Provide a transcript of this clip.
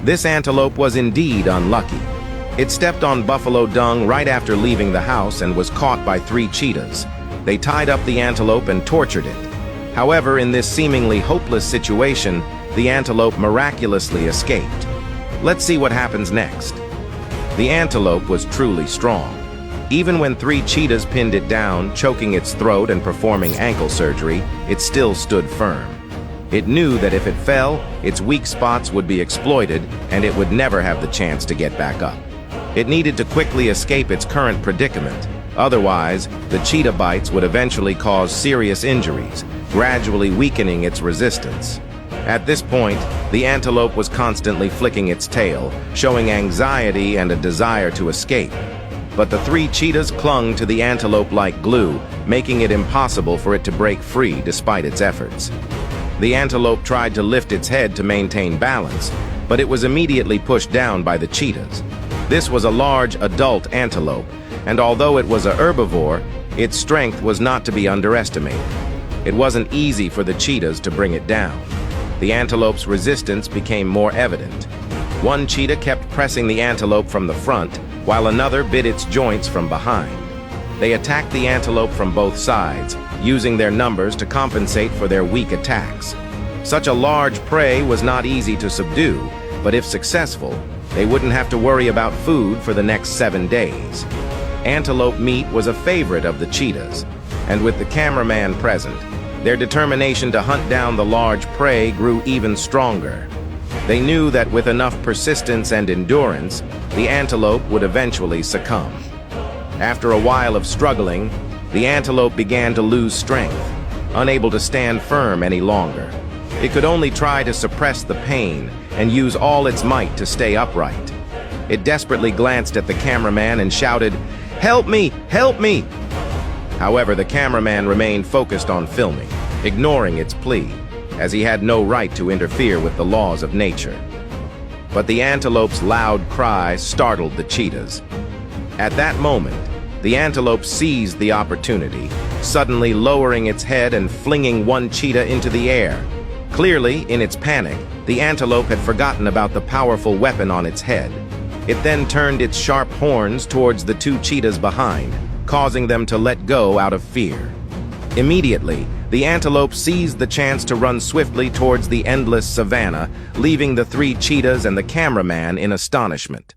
This antelope was indeed unlucky. It stepped on buffalo dung right after leaving the house and was caught by 3 cheetahs. They tied up the antelope and tortured it. However, in this seemingly hopeless situation, the antelope miraculously escaped. Let's see what happens next. The antelope was truly strong. Even when 3 cheetahs pinned it down, choking its throat and performing ankle surgery, it still stood firm. It knew that if it fell, its weak spots would be exploited and it would never have the chance to get back up. It needed to quickly escape its current predicament. Otherwise, the cheetah bites would eventually cause serious injuries, gradually weakening its resistance. At this point, the antelope was constantly flicking its tail, showing anxiety and a desire to escape. But the 3 cheetahs clung to the antelope like glue, making it impossible for it to break free despite its efforts. The antelope tried to lift its head to maintain balance, but it was immediately pushed down by the cheetahs. This was a large adult antelope, and although it was a herbivore, its strength was not to be underestimated. It wasn't easy for the cheetahs to bring it down. The antelope's resistance became more evident. One cheetah kept pressing the antelope from the front, while another bit its joints from behind. They attacked the antelope from both sides, using their numbers to compensate for their weak attacks. Such a large prey was not easy to subdue, but if successful, they wouldn't have to worry about food for the next 7 days. Antelope meat was a favorite of the cheetahs, and with the cameraman present, their determination to hunt down the large prey grew even stronger. They knew that with enough persistence and endurance, the antelope would eventually succumb. After a while of struggling, the antelope began to lose strength, unable to stand firm any longer. It could only try to suppress the pain and use all its might to stay upright. It desperately glanced at the cameraman and shouted, "Help me! Help me!" However, the cameraman remained focused on filming, ignoring its plea, as he had no right to interfere with the laws of nature. But the antelope's loud cry startled the cheetahs. At that moment, the antelope seized the opportunity, suddenly lowering its head and flinging one cheetah into the air. Clearly, in its panic, the antelope had forgotten about the powerful weapon on its head. It then turned its sharp horns towards the 2 cheetahs behind, causing them to let go out of fear. Immediately, the antelope seized the chance to run swiftly towards the endless savanna, leaving the 3 cheetahs and the cameraman in astonishment.